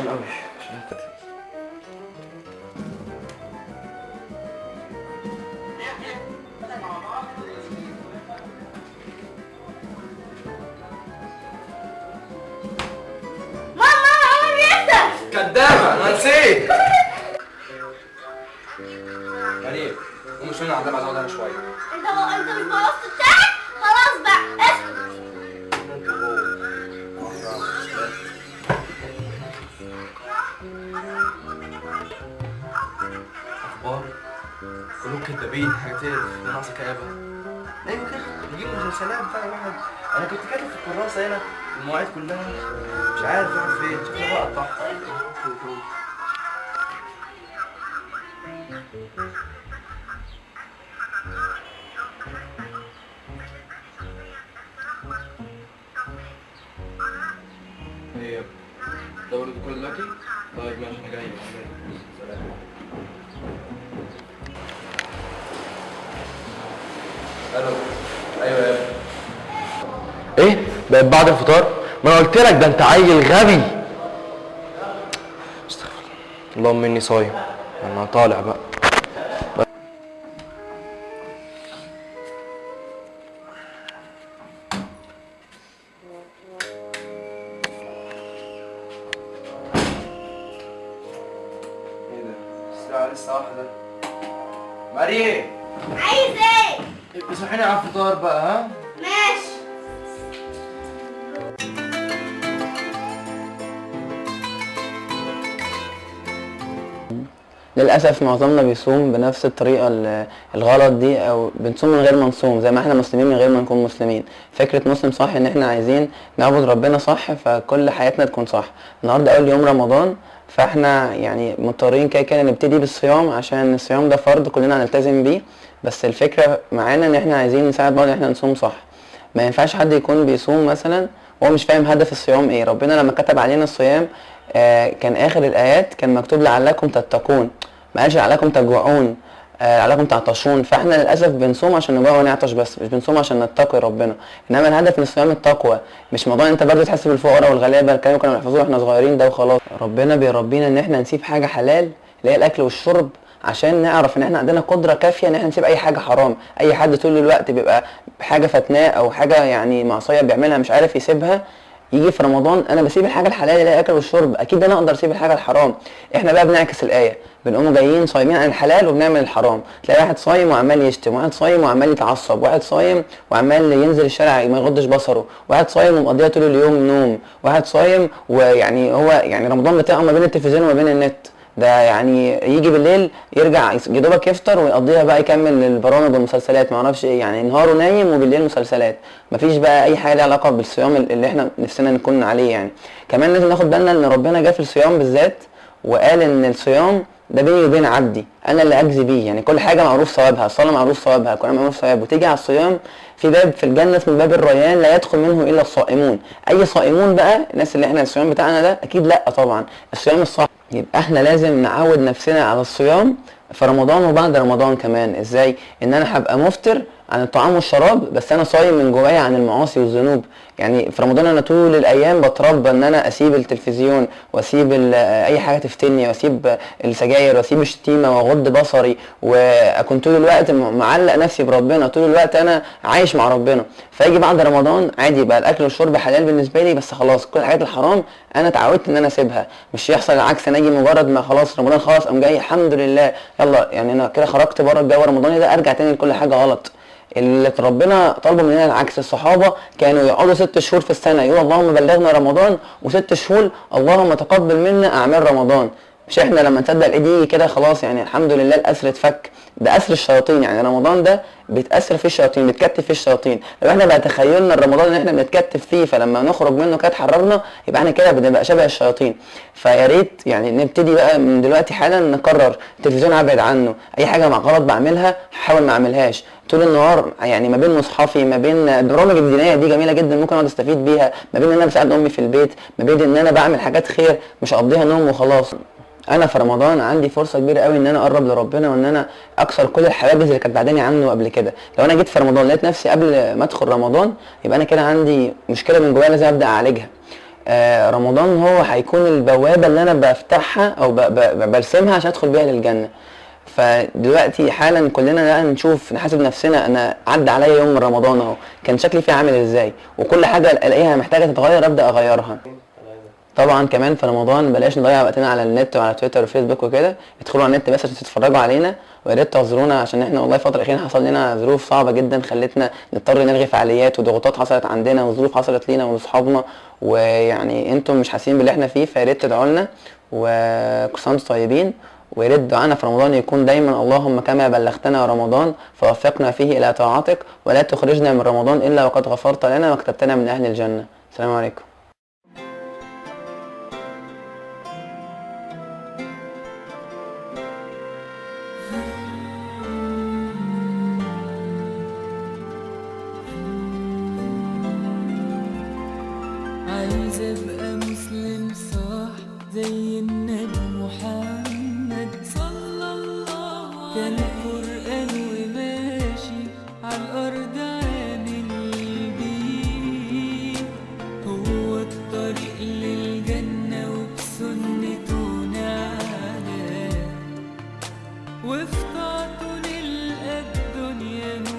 عطشان قوي عشان كده. ماما عمر بيسأل. كدابة انا نسيت. مريم قومي شوية على بعض انا شوية. انت مش بوظت بتاعك؟ خلاص بقى اسكت. اخبار كلهم كدابين حاجتين ناقصة كآبة. ايوه كده نجيب مسلسلات بقى الواحد. انا كنت كاتب في الكراسة هنا المواعيد كلها مش عارف راح فين. شكلها بقى قطعها. ايه دور الدكتور دلوقتي؟ طيب ماشي انا جاي. سلام. الو. ايوه يا ابني. ايه؟ بقت بعد الفطار؟ ما انا قلت لك ده انت عيل غبي. استغفر الله. اللهم اني صايم. انا طالع بقى. ايه ده؟ الساعة لسه واحدة. مريم عايز ايه؟ اصحيني على الفطار بقى ها؟ ماشي. للأسف معظمنا بيصوم بنفس الطريقة الغلط دي، أو بنصوم من غير ما نصوم زي ما احنا مسلمين من غير ما نكون مسلمين. فكرة مسلم صح إن احنا عايزين نعبد ربنا صح، فكل حياتنا تكون صح. النهاردة أول يوم رمضان، فاحنا يعني مضطرين كده نبتدي بالصيام عشان الصيام ده فرض كلنا هنلتزم بيه. بس الفكرة معانا إن احنا عايزين نساعد بعض إن احنا نصوم صح. ما ينفعش حد يكون بيصوم مثلا وهو مش فاهم هدف الصيام ايه. ربنا لما كتب علينا الصيام كان آخر الآيات كان مكتوب لعلكم تتقون، ما قالش لعلكم تجوعون، لعلكم تعطشون. فاحنا للاسف بنصوم عشان نجوع ونعطش بس، مش بنصوم عشان نتقي ربنا. انما الهدف من الصيام التقوى، مش موضوع انت برضه تحس بالفقراء والغلابه الكلام كنا بنحفظوه واحنا صغيرين ده وخلاص. ربنا بيربينا ان احنا نسيب حاجه حلال اللي هي الاكل والشرب عشان نعرف ان احنا عندنا قدره كافيه ان احنا نسيب اي حاجه حرام. اي حد طول الوقت بيبقى حاجه فتناه او حاجه يعني معصيه بيعملها مش عارف يسيبها، يجي في رمضان انا بسيب الحاجه الحلال اللي هي الاكل والشرب، اكيد انا اقدر اسيب الحاجه الحرام. احنا بقى بنعكس الايه، بنقوم جايين صايمين عن الحلال وبنعمل الحرام. تلاقي واحد صايم وعمال يشتم، واحد صايم وعمال يتعصب، واحد صايم وعمال ينزل الشارع ما يغضش بصره، واحد صايم ومقضيها طول اليوم نوم، واحد صايم ويعني هو يعني رمضان بتاعه ما بين التلفزيون وما بين النت. ده يعني يجي بالليل يرجع يدوبك يفطر ويقضيها بقى يكمل البرامج والمسلسلات ما اعرفش ايه، يعني نهاره نايم وبالليل مسلسلات. مفيش بقى اي حاجه ليها علاقه بالصيام اللي احنا نفسنا نكون عليه. يعني كمان لازم ناخد بالنا ان ربنا جه في الصيام بالذات وقال ان الصيام ده بيني وبين عبدي، انا اللي اجزي بيه. يعني كل حاجه معروف ثوابها، الصلاه معروف ثوابها، القران معروف ثوابه. وتيجي على الصيام في باب في الجنه اسمه باب الريان لا يدخل منه الا الصائمون. اي صائمون بقى؟ الناس اللي احنا الصيام بتاعنا ده اكيد لا طبعا، الصيام الصح. يبقى احنا لازم نعود نفسنا على الصيام في رمضان وبعد رمضان كمان. ازاي؟ ان انا هبقى مفطر عن الطعام والشراب بس انا صايم من جوايا عن المعاصي والذنوب. يعني في رمضان انا طول الايام بتربى ان انا اسيب التلفزيون واسيب اي حاجه تفتني واسيب السجاير واسيب الشتيمه واغض بصري، واكون طول الوقت معلق نفسي بربنا، طول الوقت انا عايش مع ربنا. فيجي بعد رمضان عادي بقى الاكل والشرب حلال بالنسبه لي، بس خلاص كل الحاجات الحرام انا اتعودت ان انا اسيبها. مش يحصل العكس، انا اجي مجرد ما خلاص رمضان خلاص قام جاي الحمد لله يلا يعني انا كده خرجت بره الجو الرمضاني ده، ارجع تاني لكل حاجه غلط. اللي ربنا طالبه مننا العكس. الصحابه كانوا يقعدوا 6 شهور في السنه يقول اللهم بلغنا رمضان، و6 شهور اللهم تقبل منا اعمال رمضان. مش احنا لما نصدق العيد يجي كده خلاص يعني الحمد لله الاسر اتفك. ده اسر الشياطين، يعني رمضان ده بيتاثر فيه الشياطين، بيتكتف فيه الشياطين. لو احنا بقى تخيلنا رمضان ان احنا بنتكتف فيه فلما نخرج منه كده اتحررنا، يبقى احنا كده بنبقى شبه الشياطين. فيا ريت يعني نبتدي بقى من دلوقتي حالا نقرر التلفزيون ابعد عنه، اي حاجه مع غلط بعملها حاول ما اعملهاش طول النهار. يعني ما بين مصحفي، ما بين البرامج الدينيه دي جميله جدا ممكن اقعد استفيد بيها، ما بين ان انا بساعد امي في البيت، ما بين ان انا بعمل حاجات خير مش اقضيها نوم وخلاص. انا في رمضان عندي فرصه كبيره قوي ان انا اقرب لربنا وان انا اكسر كل الحواجز اللي كانت بعداني عنه قبل كده. لو انا جيت في رمضان لقيت نفسي قبل ما ادخل رمضان يبقى انا كده عندي مشكله من جوايا لازم ابدا اعالجها. رمضان هو هيكون البوابة اللي انا بفتحها او برسمها عشان ادخل بيها للجنة. فدلوقتي حالا كلنا بقى نشوف نحاسب نفسنا، انا عدى عليا يوم من رمضان اهو كان شكلي فيه عامل ازاي، وكل حاجة الاقيها محتاجة تتغير ابدا اغيرها. طبعا كمان في رمضان بلاش نضيع وقتنا على النت وعلى تويتر وفيسبوك وكده، ادخلوا على النت بس عشان تتفرجوا علينا، ويا ريت تعذرونا عشان احنا والله الفتره الاخيره حصل لنا ظروف صعبه جدا خلتنا نضطر نلغي فعاليات، وضغوطات حصلت عندنا وظروف حصلت لينا ولاصحابنا، ويعني انتم مش حاسين باللي احنا فيه، فيا ريت تدعوا لنا وكل سنه وانتم طيبين. ويا ريت دعانا في رمضان يكون دايما اللهم كما بلغتنا رمضان فوفقنا فيه الى طاعتك، ولا تخرجنا من رمضان الا وقد غفرت لنا واكتبتنا من اهل الجنه. السلام عليكم. عايز ابقى مسلم صح زي النبي محمد صلى الله عليه، كان القرآن وماشي عالأرض عامل بيه، هو الطريق للجنة وبسنته نعلى، وفي طاعته نلقى الدنيا